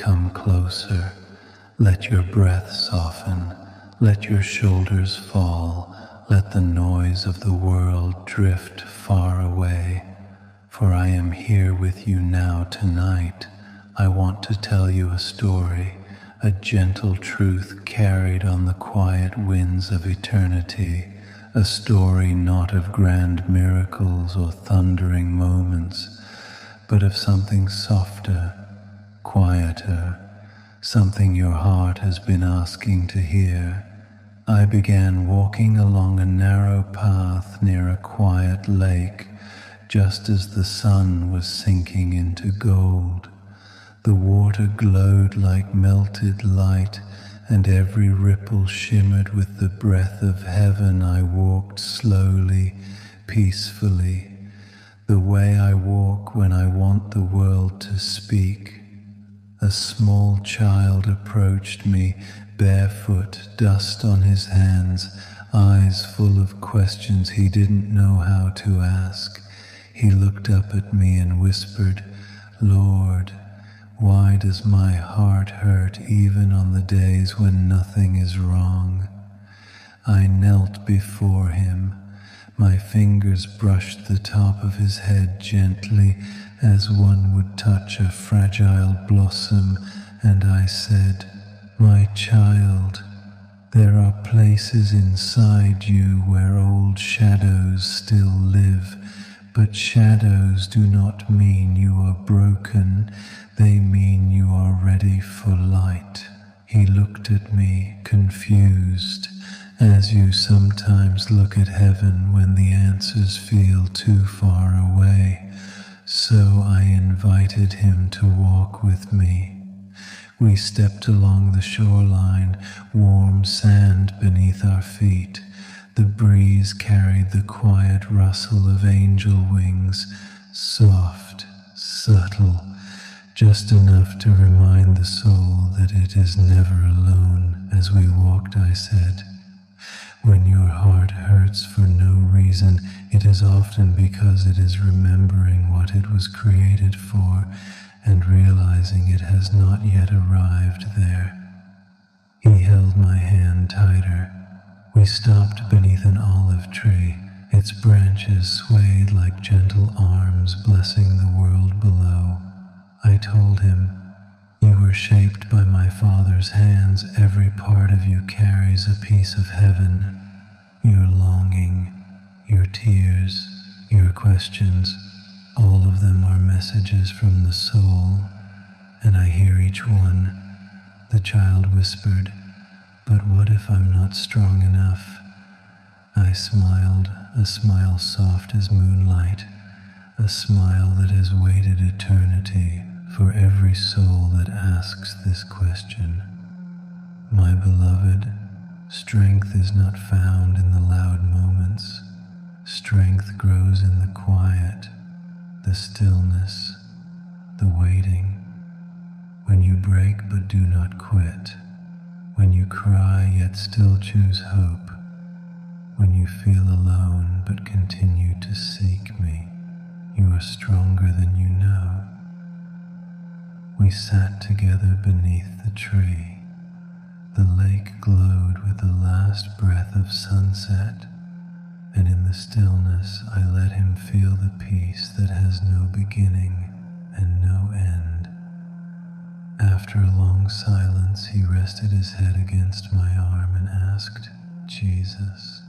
come closer. Let your breath soften. Let your shoulders fall. Let the noise of the world drift far away. For I am here with you now tonight. I want to tell you a story, a gentle truth carried on the quiet winds of eternity, a story not of grand miracles or thundering moments, but of something softer, quieter, something your heart has been asking to hear. I began walking along a narrow path near a quiet lake, just as the sun was sinking into gold. The water glowed like melted light, and every ripple shimmered with the breath of heaven. I walked slowly, peacefully, the way I walk when I want the world to speak. A small child approached me, barefoot, dust on his hands, eyes full of questions he didn't know how to ask. He looked up at me and whispered, "Lord, why does my heart hurt even on the days when nothing is wrong?" I knelt before him. My fingers brushed the top of his head gently, as one would touch a fragile blossom, and I said, "My child, there are places inside you where old shadows still live, but shadows do not mean you are broken, they mean you are ready for light." He looked at me, confused, as you sometimes look at heaven when the answers feel too far away. So I invited him to walk with me. We stepped along the shoreline, warm sand beneath our feet. The breeze carried the quiet rustle of angel wings, soft, subtle, just enough to remind the soul that it is never alone. As we walked, I said, "When your heart hurts for no reason, it is often because it is remembering what it was created for and realizing it has not yet arrived there." He held my hand tighter. We stopped beneath an olive tree. Its branches swayed like gentle arms blessing the world below. I told him, "You were shaped by my Father's hands. Every part of you carries a piece of heaven. Your longing, your tears, your questions, all of them are messages from the soul, and I hear each one." The child whispered, "But what if I'm not strong enough?" I smiled, a smile soft as moonlight, a smile that has waited eternity for every soul that asks this question. My beloved, strength is not found in the loud moments. Strength grows in the quiet, the stillness, the waiting. When you break but do not quit. When you cry yet still choose hope. When you feel alone but continue to seek me. You are stronger than you know. We sat together beneath the tree. The lake glowed with the last breath of sunset, and in the stillness I let him feel the peace that has no beginning and no end. After a long silence, he rested his head against my arm and asked, "Jesus,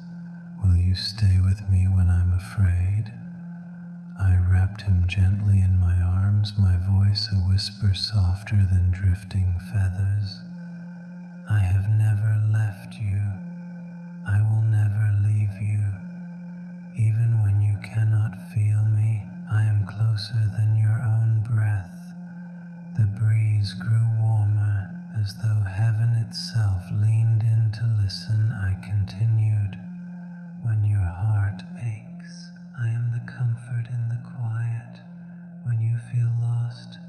will you stay with me when I'm afraid?" I wrapped him gently in my arms, my voice a whisper softer than drifting feathers. "I have never left you. I will never leave you. Even when you cannot feel me, I am closer than your own breath." The breeze grew warmer, as though heaven itself leaned in to listen. I continued, "When your heart aches, I am the comfort in the quiet. When you feel lost,